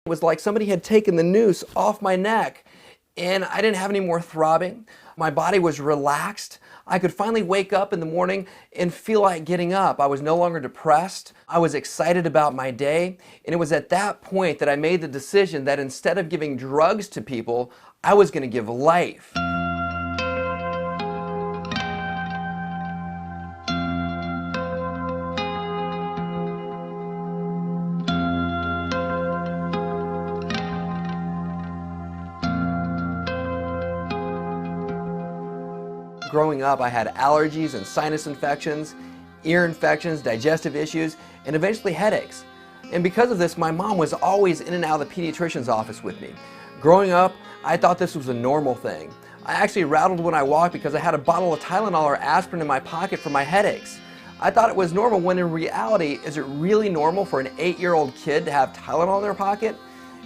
It was like somebody had taken the noose off my neck and I didn't have any more throbbing. My body was relaxed. I could finally wake up in the morning and feel like getting up. I was no longer depressed. I was excited about my day. And it was at that point that I made the decision that instead of giving drugs to people, I was going to give life. Growing up, I had allergies and sinus infections, ear infections, digestive issues, and eventually headaches. And because of this, my mom was always in and out of the pediatrician's office with me. Growing up, I thought this was a normal thing. I actually rattled when I walked because I had a bottle of Tylenol or aspirin in my pocket for my headaches. I thought it was normal when in reality, is it really normal for an 8-year-old kid to have Tylenol in their pocket?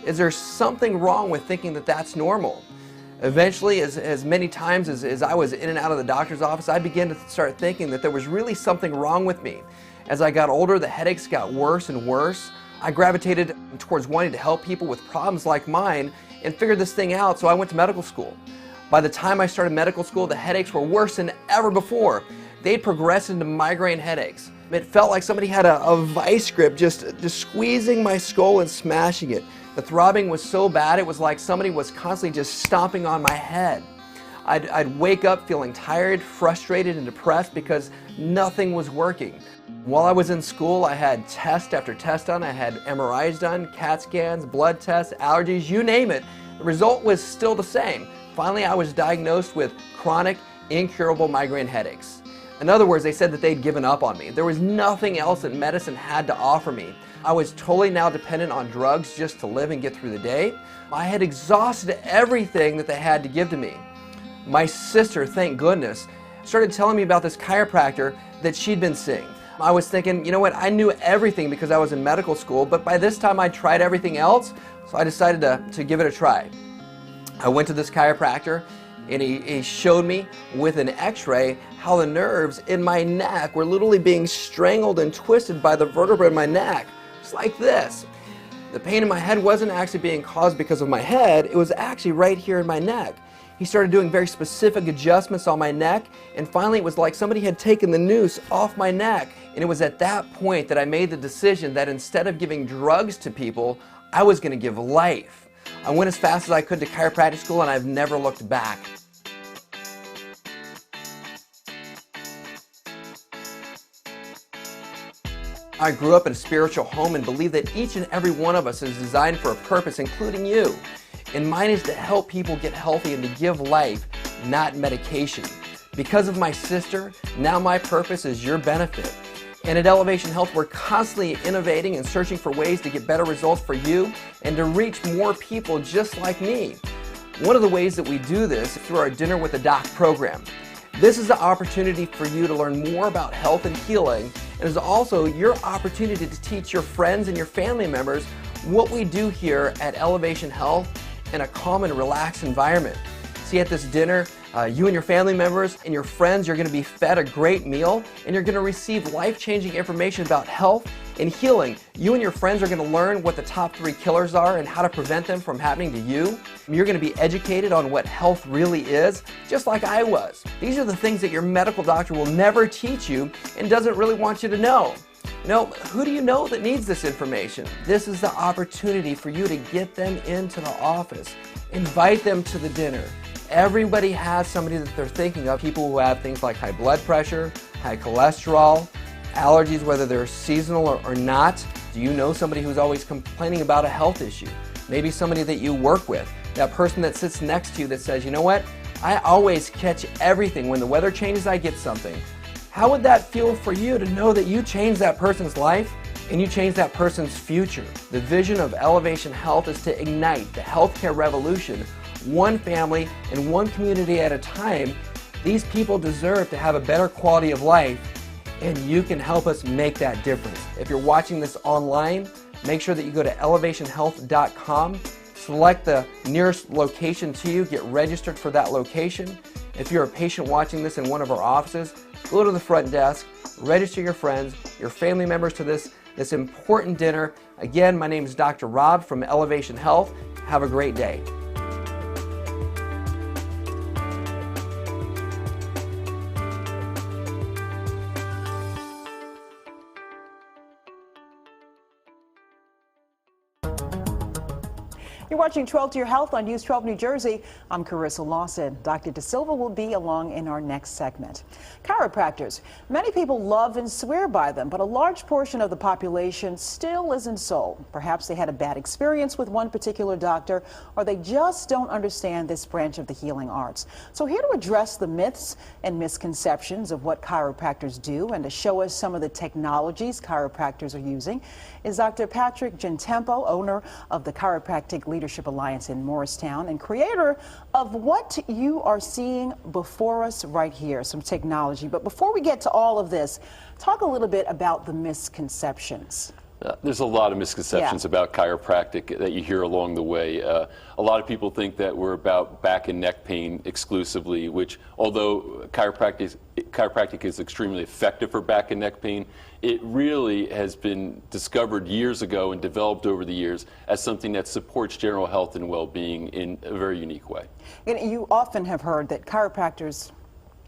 Is there something wrong with thinking that that's normal? Eventually, as many times as I was in and out of the doctor's office, I began to start thinking that there was really something wrong with me. As I got older, the headaches got worse and worse. I gravitated towards wanting to help people with problems like mine and figured this thing out, so I went to medical school. By the time I started medical school, the headaches were worse than ever before. They'd progressed into migraine headaches. It felt like somebody had a vice grip just squeezing my skull and smashing it. The throbbing was so bad, it was like somebody was constantly just stomping on my head. I'd wake up feeling tired, frustrated, and depressed because nothing was working. While I was in school, I had test after test done. I had MRIs done, CAT scans, blood tests, allergies, you name it. The result was still the same. Finally, I was diagnosed with chronic, incurable migraine headaches. In other words, they said that they'd given up on me. There was nothing else that medicine had to offer me. I was totally now dependent on drugs just to live and get through the day. I had exhausted everything that they had to give to me. My sister, thank goodness, started telling me about this chiropractor that she'd been seeing. I was thinking, you know what, I knew everything because I was in medical school, but by this time I tried everything else, so I decided to give it a try. I went to this chiropractor and he showed me with an x-ray how the nerves in my neck were literally being strangled and twisted by the vertebra in my neck. Just like this. The pain in my head wasn't actually being caused because of my head, it was actually right here in my neck. He started doing very specific adjustments on my neck, and finally it was like somebody had taken the noose off my neck. And it was at that point that I made the decision that instead of giving drugs to people, I was going to give life. I went as fast as I could to chiropractic school and I've never looked back. I grew up in a spiritual home and believe that each and every one of us is designed for a purpose, including you. And mine is to help people get healthy and to give life, not medication. Because of my sister, now my purpose is your benefit. And at Elevation Health, we're constantly innovating and searching for ways to get better results for you and to reach more people just like me. One of the ways that we do this is through our Dinner with a Doc program. This is the opportunity for you to learn more about health and healing, and is also your opportunity to teach your friends and your family members what we do here at Elevation Health in a calm and relaxed environment. See, at this dinner, you and your family members and your friends, you're going to be fed a great meal and you're going to receive life-changing information about health and healing. You and your friends are going to learn what the top 3 killers are and how to prevent them from happening to you. You're going to be educated on what health really is, just like I was. These are the things that your medical doctor will never teach you and doesn't really want you to know. You know, who do you know that needs this information? This is the opportunity for you to get them into the office. Invite them to the dinner. Everybody has somebody that they're thinking of, people who have things like high blood pressure, high cholesterol, allergies, whether they're seasonal or not. Do you know somebody who's always complaining about a health issue? Maybe somebody that you work with, that person that sits next to you that says, you know what, I always catch everything. When the weather changes, I get something. How would that feel for you to know that you changed that person's life and you changed that person's future? The vision of Elevation Health is to ignite the healthcare revolution, one family and one community at a time. These people deserve to have a better quality of life, and you can help us make that difference. If you're watching this online, make sure that you go to elevationhealth.com, select the nearest location to you, get registered for that location. If you're a patient watching this in one of our offices, go to the front desk, register your friends, your family members to this important dinner Again, my name is Dr. Rob from Elevation Health. Have a great day. You're watching 12 to Your Health on News 12 New Jersey. I'm Carissa Lawson. Dr. DeSilva will be along in our next segment. Chiropractors. Many people love and swear by them, but a large portion of the population still isn't sold. Perhaps they had a bad experience with one particular doctor, or they just don't understand this branch of the healing arts. So here to address the myths and misconceptions of what chiropractors do and to show us some of the technologies chiropractors are using is Dr. Patrick Gentempo, owner of the Chiropractic Leadership Alliance in Morristown and creator of what you are seeing before us right here, some technology. But before we get to all of this, talk a little bit about the misconceptions. There's a lot of misconceptions about chiropractic that you hear along the way. A lot of people think that we're about back and neck pain exclusively, which although chiropractic is extremely effective for back and neck pain, it really has been discovered years ago and developed over the years as something that supports general health and well-being in a very unique way. And you often have heard that chiropractors,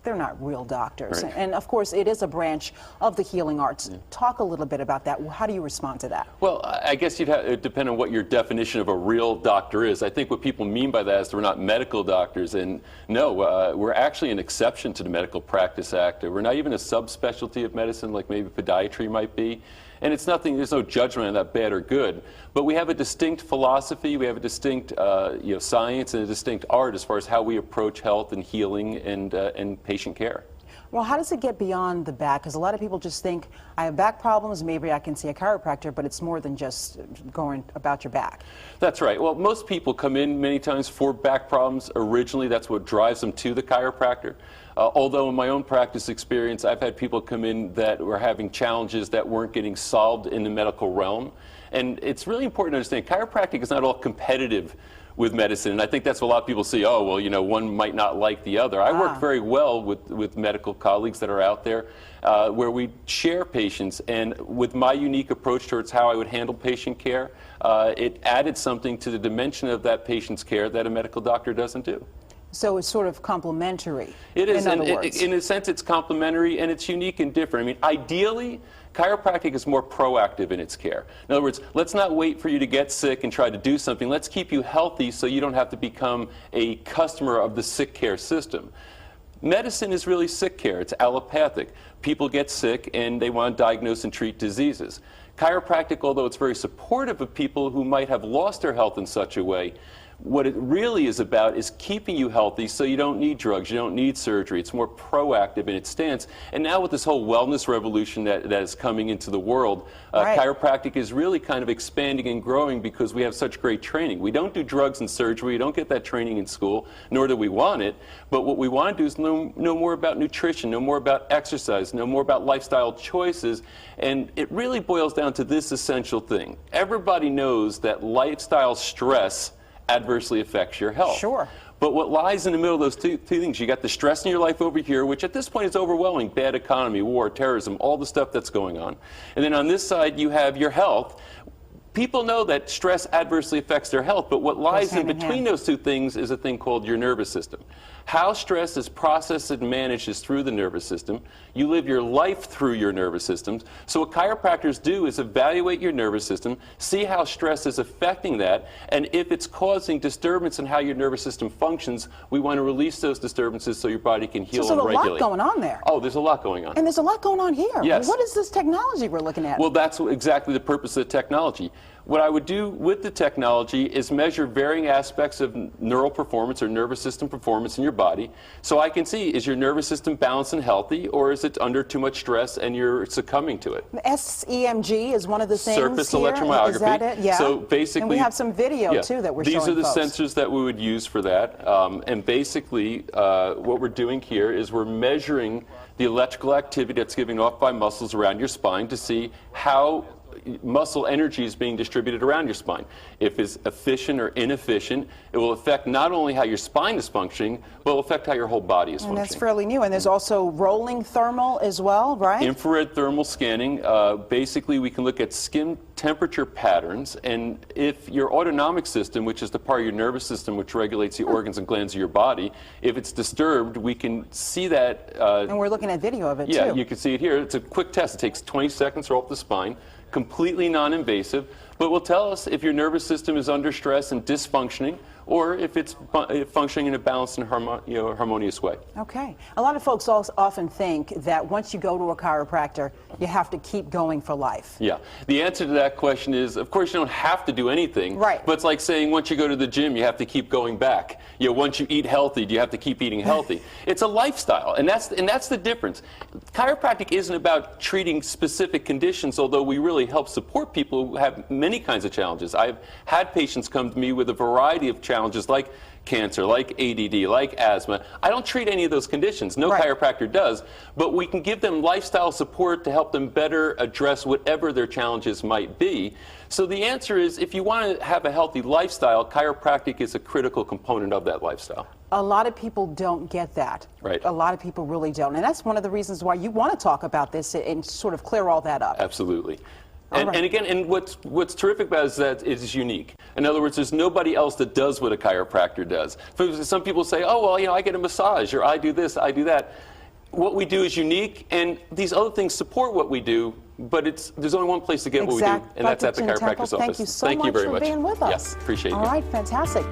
they're not real doctors. Right. And of course, it is a branch of the healing arts. Yeah. Talk a little bit about that. How do you respond to that? Well, I guess it depend on what your definition of a real doctor is. I think what people mean by that is that we're not medical doctors. And no, we're actually an exception to the Medical Practice Act. We're not even a subspecialty of medicine like maybe podiatry might be. And it's nothing, there's no judgment on that bad or good. But we have a distinct philosophy, we have a distinct science and a distinct art as far as how we approach health and healing and patient care. Well, how does it get beyond the back? Because a lot of people just think, I have back problems, maybe I can see a chiropractor, but it's more than just going about your back. That's right. Well, most people come in many times for back problems originally. That's what drives them to the chiropractor. Although in my own practice experience, I've had people come in that were having challenges that weren't getting solved in the medical realm. And it's really important to understand chiropractic is not all competitive with medicine, and I think that's what a lot of people see. Oh, well, you know, one might not like the other. I work very well with medical colleagues that are out there where we share patients, and with my unique approach towards how I would handle patient care, it added something to the dimension of that patient's care that a medical doctor doesn't do. So it's sort of complementary. It is, in other words. In a sense, it's complementary and it's unique and different. I mean, ideally, chiropractic is more proactive in its care. In other words, let's not wait for you to get sick and try to do something. Let's keep you healthy so you don't have to become a customer of the sick care system. Medicine is really sick care. It's allopathic. People get sick and they want to diagnose and treat diseases. Chiropractic, although it's very supportive of people who might have lost their health in such a way, what it really is about is keeping you healthy so you don't need drugs, you don't need surgery. It's more proactive in its stance. And now with this whole wellness revolution that is coming into the world, chiropractic is really kind of expanding and growing because we have such great training. We don't do drugs and surgery, we don't get that training in school, nor do we want it. But what we want to do is know more about nutrition, know more about exercise, know more about lifestyle choices. And it really boils down to this essential thing. Everybody knows that lifestyle stress adversely affects your health. Sure. But what lies in the middle of those two things, you got the stress in your life over here, which at this point is overwhelming, bad economy, war, terrorism, all the stuff that's going on. And then on this side, you have your health. People know that stress adversely affects their health, but what lies in between those two things is a thing called your nervous system. How stress is processed and managed is through the nervous system. You live your life through your nervous systems. So what chiropractors do is evaluate your nervous system, see how stress is affecting that, and if it's causing disturbance in how your nervous system functions, we want to release those disturbances so your body can heal and regulate. So there's a lot going on there. Oh, there's a lot going on. And there's a lot going on here. Yes. What is this technology we're looking at? Well, that's exactly the purpose of the technology. What I would do with the technology is measure varying aspects of neural performance or nervous system performance in your body, so I can see, is your nervous system balanced and healthy, or is it under too much stress and you're succumbing to it? SEMG is one of the things. Surface here. electromyography. Is that it? Yeah. So basically, and we have some video too that we're showing These are the folks. sensors that we would use for that, and basically what we're doing here is we're measuring the electrical activity that's given off by muscles around your spine to see how muscle energy is being distributed around your spine. If it's efficient or inefficient, it will affect not only how your spine is functioning, but it will affect how your whole body is And functioning. that's fairly new. And there's also rolling thermal as well, right? Infrared thermal scanning, basically we can look at skin temperature patterns, and if your autonomic system, which is the part of your nervous system which regulates the organs and glands of your body, if it's disturbed, we can see that. And we're looking at video of it, yeah, too. you can see it here. It's a quick test. It takes 20 seconds to roll up the spine, completely non-invasive, but will tell us if your nervous system is under stress and dysfunctioning, or if it's functioning in a balanced and harmonious way. Okay. A lot of folks also often think that once you go to a chiropractor, you have to keep going for life. Yeah. The answer to that question is, of course, you don't have to do anything. Right. But it's like saying once you go to the gym, you have to keep going back. Once you eat healthy, do you have to keep eating healthy? It's a lifestyle, and that's the difference. Chiropractic isn't about treating specific conditions, although we really help support people who have many kinds of challenges. I've had patients come to me with a variety of challenges like cancer, like ADD, like asthma. I don't treat any of those conditions. No Right. chiropractor does, but we can give them lifestyle support to help them better address whatever their challenges might be. So the answer is, if you want to have a healthy lifestyle, chiropractic is a critical component of that lifestyle. A lot of people don't get that. Right. A lot of people really don't. And that's one of the reasons why you want to talk about this and sort of clear all that up. Absolutely. All right. And again, what's terrific about it is that it is unique. In other words, there's nobody else that does what a chiropractor does. Some people say, oh, well, I get a massage, or I do this, I do that. What we do is unique, and these other things support what we do, but there's only one place to get what we do, and that's at the chiropractor's office. Thank you so Thank much you very for much. being with us. Yeah, appreciate it. All right, fantastic.